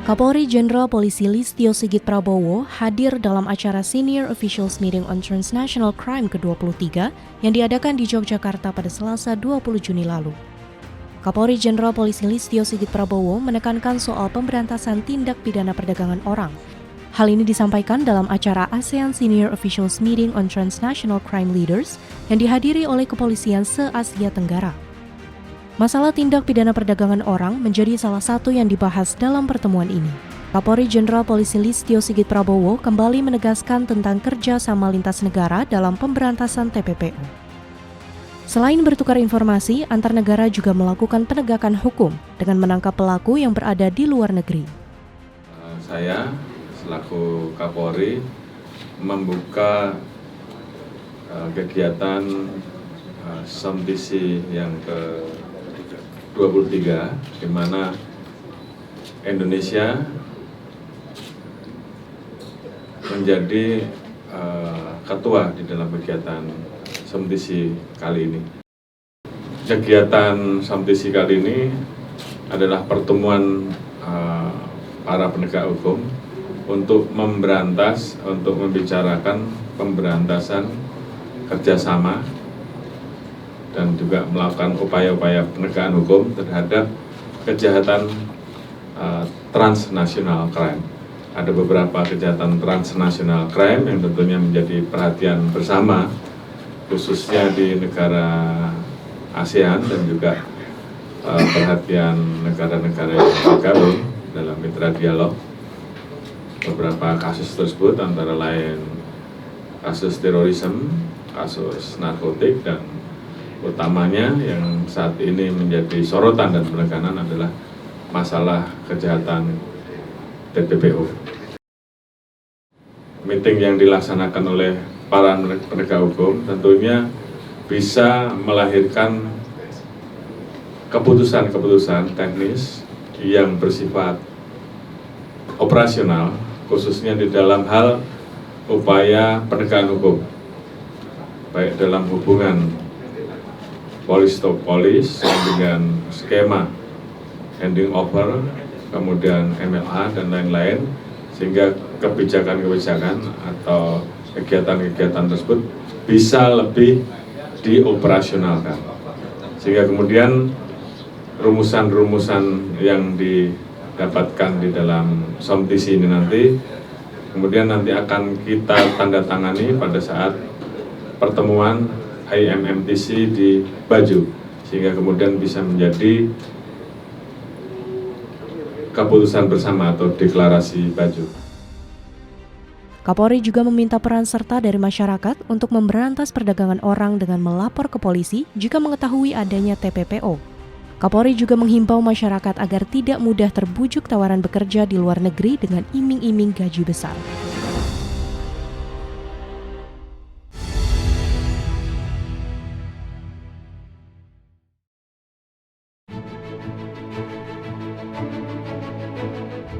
Kapolri Jenderal Polisi Listio Sigit Prabowo hadir dalam acara Senior Officials Meeting on Transnational Crime ke-23 yang diadakan di Yogyakarta pada Selasa 20 Juni lalu. Kapolri Jenderal Polisi Listio Sigit Prabowo menekankan soal pemberantasan tindak pidana perdagangan orang. Hal ini disampaikan dalam acara ASEAN Senior Officials Meeting on Transnational Crime Leaders yang dihadiri oleh kepolisian se-Asia Tenggara. Masalah tindak pidana perdagangan orang menjadi salah satu yang dibahas dalam pertemuan ini. Kapolri Jenderal Polisi Listio Sigit Prabowo kembali menegaskan tentang kerja sama lintas negara dalam pemberantasan TPPO. Selain bertukar informasi, antar negara juga melakukan penegakan hukum dengan menangkap pelaku yang berada di luar negeri. Saya selaku Kapolri membuka kegiatan SOMTC yang ke-23, di mana Indonesia menjadi ketua di dalam kegiatan SOMTC kali ini. Kegiatan SOMTC kali ini adalah pertemuan para penegak hukum untuk membicarakan pemberantasan kerjasama dan juga melakukan upaya-upaya penegakan hukum terhadap kejahatan transnational crime. Ada beberapa kejahatan transnational crime yang tentunya menjadi perhatian bersama, khususnya di negara ASEAN dan juga perhatian negara-negara yang bergabung dalam mitra dialog. Beberapa kasus tersebut antara lain kasus terorisme, kasus narkotik, dan utamanya yang saat ini menjadi sorotan dan penekanan adalah masalah kejahatan TPPO. Meeting yang dilaksanakan oleh para penegak hukum tentunya bisa melahirkan keputusan-keputusan teknis yang bersifat operasional, khususnya di dalam hal upaya penegakan hukum, baik dalam hubungan police to police dengan skema handing over, kemudian MLA dan lain-lain, sehingga kebijakan-kebijakan atau kegiatan-kegiatan tersebut bisa lebih dioperasionalkan, sehingga kemudian rumusan-rumusan yang didapatkan di dalam SOMTC ini kemudian nanti akan kita tanda tangani pada saat pertemuan IMMTC di Baju, sehingga kemudian bisa menjadi keputusan bersama atau deklarasi Baju. Kapolri juga meminta peran serta dari masyarakat untuk memberantas perdagangan orang dengan melapor ke polisi jika mengetahui adanya TPPO. Kapolri juga menghimbau masyarakat agar tidak mudah terbujuk tawaran bekerja di luar negeri dengan iming-iming gaji besar.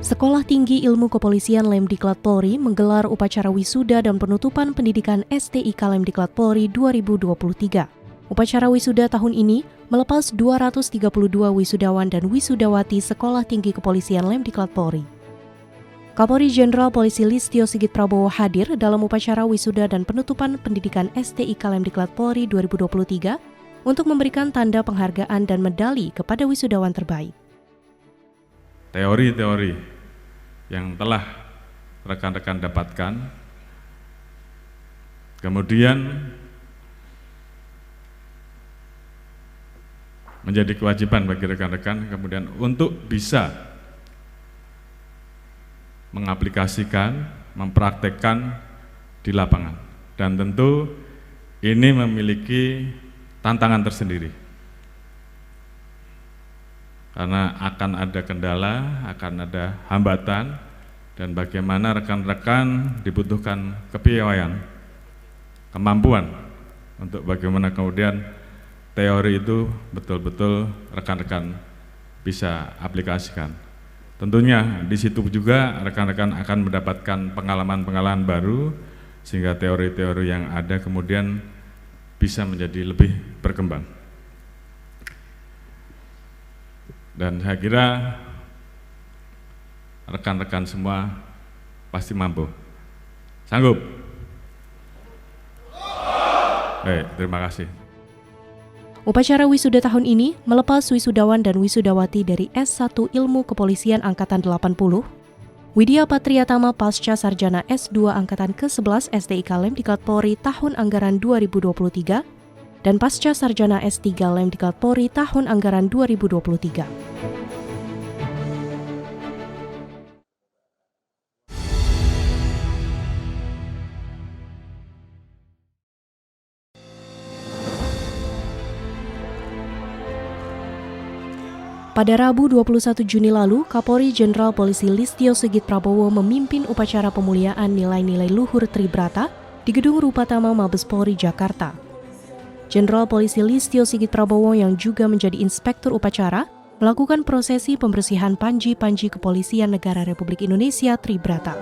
Sekolah Tinggi Ilmu Kepolisian Lemdiklat Polri menggelar upacara wisuda dan penutupan pendidikan STIK Lemdiklat Polri 2023. Upacara wisuda tahun ini melepas 232 wisudawan dan wisudawati Sekolah Tinggi Kepolisian Lemdiklat Polri. Kapolri Jenderal Polisi Listio Sigit Prabowo hadir dalam upacara wisuda dan penutupan pendidikan STIK Lemdiklat Polri 2023 untuk memberikan tanda penghargaan dan medali kepada wisudawan terbaik. Teori-teori yang telah rekan-rekan dapatkan, kemudian menjadi kewajiban bagi rekan-rekan kemudian untuk bisa mengaplikasikan, mempraktekkan di lapangan. Dan tentu ini memiliki tantangan tersendiri, karena akan ada kendala, akan ada hambatan, dan bagaimana rekan-rekan dibutuhkan kepiawaian, kemampuan untuk bagaimana kemudian teori itu betul-betul rekan-rekan bisa aplikasikan. Tentunya di situ juga rekan-rekan akan mendapatkan pengalaman-pengalaman baru, sehingga teori-teori yang ada kemudian bisa menjadi lebih berkembang. Dan saya kira rekan-rekan semua pasti mampu. Sanggup? Baik, terima kasih. Upacara wisuda tahun ini melepas wisudawan dan wisudawati dari S1 Ilmu Kepolisian Angkatan 80, Widya Patriatama Pasca Sarjana S2 Angkatan ke-11 STIK Lemdiklat Polri tahun anggaran 2023, dan Pasca Sarjana S3 Lemdiklat Polri tahun anggaran 2023. Pada Rabu 21 Juni lalu, Kapolri Jenderal Polisi Listio Sigit Prabowo memimpin upacara pemuliaan nilai-nilai luhur Tribrata di Gedung Rupatama Mabes Polri, Jakarta. Jenderal Polisi Listio Sigit Prabowo yang juga menjadi inspektur upacara melakukan prosesi pembersihan panji-panji Kepolisian Negara Republik Indonesia Tribrata.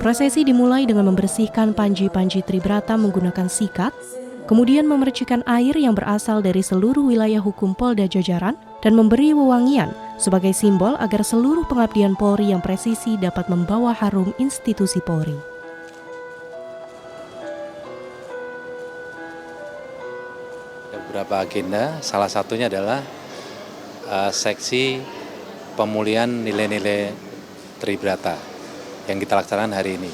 Prosesi dimulai dengan membersihkan panji-panji Tribrata menggunakan sikat, kemudian memercikan air yang berasal dari seluruh wilayah hukum Polda jajaran dan memberi wewangian sebagai simbol agar seluruh pengabdian Polri yang presisi dapat membawa harum institusi Polri. Ada beberapa agenda, salah satunya adalah seksi pemulihan nilai-nilai Tribrata yang kita laksanakan hari ini,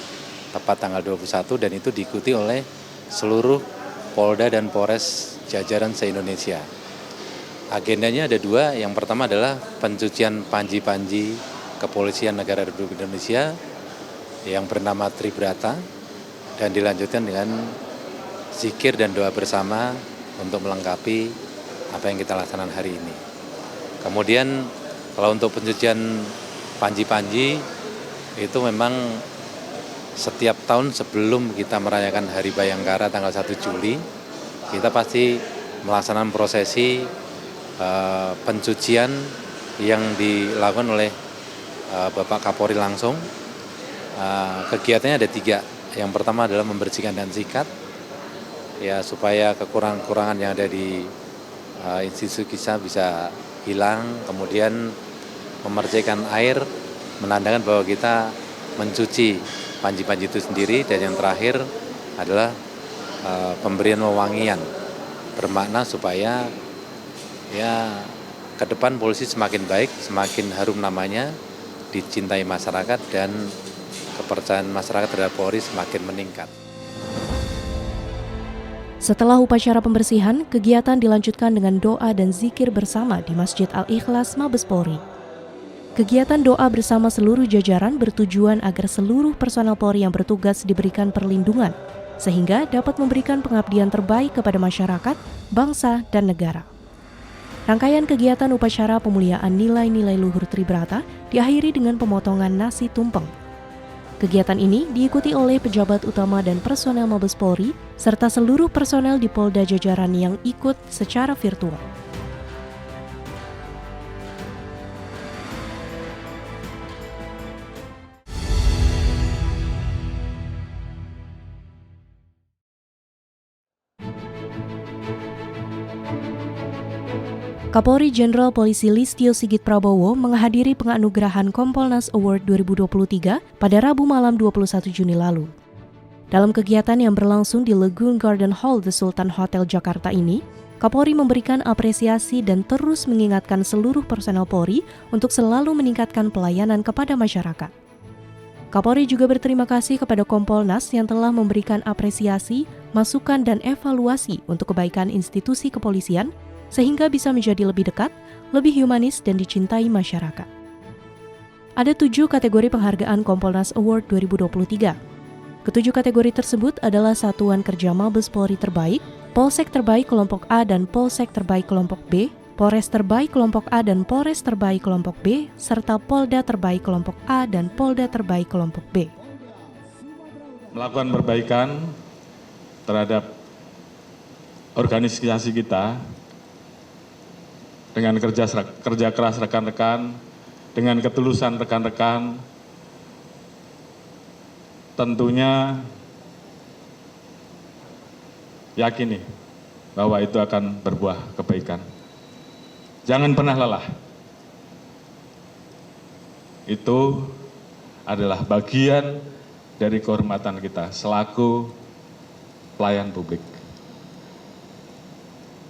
tepat tanggal 21, dan itu diikuti oleh seluruh Polda dan Polres jajaran se-Indonesia. Agendanya ada dua, yang pertama adalah pencucian panji-panji Kepolisian Negara Republik Indonesia yang bernama Tribrata, dan dilanjutkan dengan zikir dan doa bersama untuk melengkapi apa yang kita laksanakan hari ini. Kemudian kalau untuk pencucian panji-panji itu memang setiap tahun sebelum kita merayakan Hari Bayangkara tanggal 1 Juli, kita pasti melaksanakan prosesi pencucian yang dilakukan oleh Bapak Kapolri langsung. Kegiatannya ada 3. Yang pertama adalah membersihkan dan sikat, ya supaya kekurangan-kekurangan yang ada di institusi kita bisa hilang. Kemudian memercikan air, menandakan bahwa kita mencuci panji-panji itu sendiri. Dan yang terakhir adalah pemberian wewangian, bermakna supaya ya ke depan polisi semakin baik, semakin harum namanya, dicintai masyarakat, dan kepercayaan masyarakat terhadap Polri semakin meningkat. Setelah upacara pembersihan, kegiatan dilanjutkan dengan doa dan zikir bersama di Masjid Al-Ikhlas Mabes Polri. Kegiatan doa bersama seluruh jajaran bertujuan agar seluruh personel Polri yang bertugas diberikan perlindungan, sehingga dapat memberikan pengabdian terbaik kepada masyarakat, bangsa, dan negara. Rangkaian kegiatan upacara pemuliaan nilai-nilai luhur Tribrata diakhiri dengan pemotongan nasi tumpeng. Kegiatan ini diikuti oleh pejabat utama dan personel Mabes Polri, serta seluruh personel di Polda jajaran yang ikut secara virtual. Kapolri Jenderal Polisi Listio Sigit Prabowo menghadiri penganugerahan Kompolnas Award 2023 pada Rabu malam 21 Juni lalu. Dalam kegiatan yang berlangsung di Lagoon Garden Hall The Sultan Hotel Jakarta ini, Kapolri memberikan apresiasi dan terus mengingatkan seluruh personel Polri untuk selalu meningkatkan pelayanan kepada masyarakat. Kapolri juga berterima kasih kepada Kompolnas yang telah memberikan apresiasi, masukan, dan evaluasi untuk kebaikan institusi kepolisian, sehingga bisa menjadi lebih dekat, lebih humanis, dan dicintai masyarakat. Ada 7 kategori penghargaan Kompolnas Award 2023. Ketujuh kategori tersebut adalah Satuan Kerja Mabes Polri Terbaik, Polsek Terbaik Kelompok A dan Polsek Terbaik Kelompok B, Polres Terbaik Kelompok A dan Polres Terbaik Kelompok B, serta Polda Terbaik Kelompok A dan Polda Terbaik Kelompok B. Melakukan perbaikan terhadap organisasi kita dengan kerja keras rekan-rekan, dengan ketulusan rekan-rekan, tentunya yakini bahwa itu akan berbuah kebaikan. Jangan pernah lelah. itu adalah bagian dari kehormatan kita selaku pelayan publik.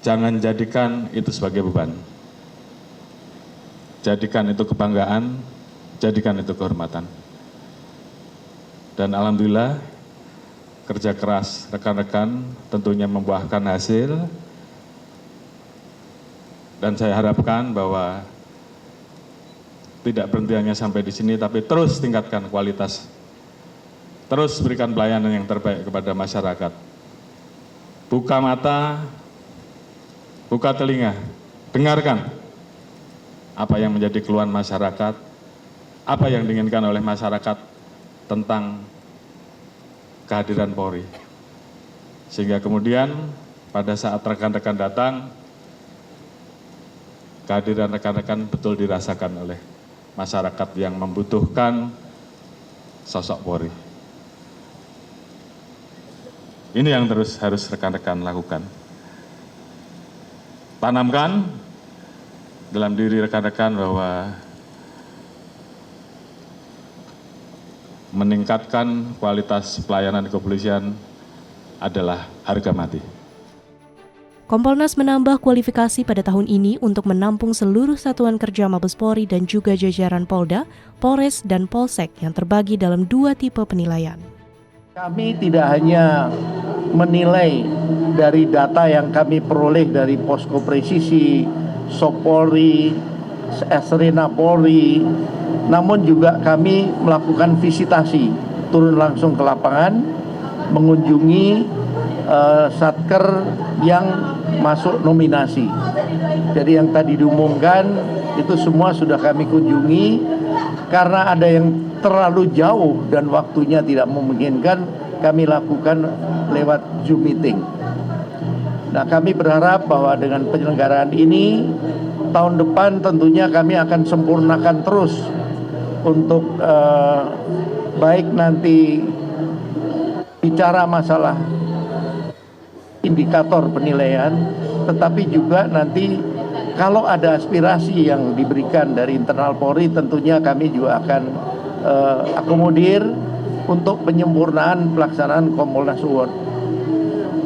Jangan jadikan itu sebagai beban. Jadikan itu kebanggaan, jadikan itu kehormatan. Dan alhamdulillah kerja keras rekan-rekan tentunya membuahkan hasil. Dan saya harapkan bahwa tidak berhenti hanya sampai di sini, tapi terus tingkatkan kualitas. Terus berikan pelayanan yang terbaik kepada masyarakat. Buka mata, buka telinga, dengarkan apa yang menjadi keluhan masyarakat, apa yang diinginkan oleh masyarakat tentang kehadiran Polri. Sehingga kemudian pada saat rekan-rekan datang, kehadiran rekan-rekan betul dirasakan oleh masyarakat yang membutuhkan sosok Polri. Ini yang terus harus rekan-rekan lakukan. Tanamkan dalam diri rekan-rekan bahwa meningkatkan kualitas pelayanan kepolisian adalah harga mati. Kompolnas menambah kualifikasi pada tahun ini untuk menampung seluruh satuan kerja Mabes Polri dan juga jajaran Polda, Polres, dan Polsek yang terbagi dalam 2 tipe penilaian. Kami tidak hanya menilai dari data yang kami peroleh dari Posko Presisi, Sopolri, Serena Polri, namun juga kami melakukan visitasi, turun langsung ke lapangan, mengunjungi satker yang masuk nominasi. Jadi yang tadi diumumkan itu semua sudah kami kunjungi, karena ada yang terlalu jauh dan waktunya tidak memungkinkan, kami lakukan lewat Zoom meeting. Nah, kami berharap bahwa dengan penyelenggaraan ini, tahun depan tentunya kami akan sempurnakan terus untuk baik nanti bicara masalah indikator penilaian, tetapi juga nanti kalau ada aspirasi yang diberikan dari internal Polri, tentunya kami juga akan akomodir untuk penyempurnaan pelaksanaan Kompolnas Award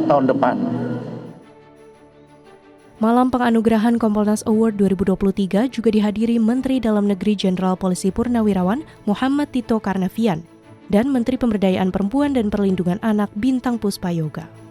tahun depan. Malam penganugerahan Kompolnas Award 2023 juga dihadiri Menteri Dalam Negeri Jenderal Polisi Purnawirawan Muhammad Tito Karnavian dan Menteri Pemberdayaan Perempuan dan Perlindungan Anak Bintang Puspayoga.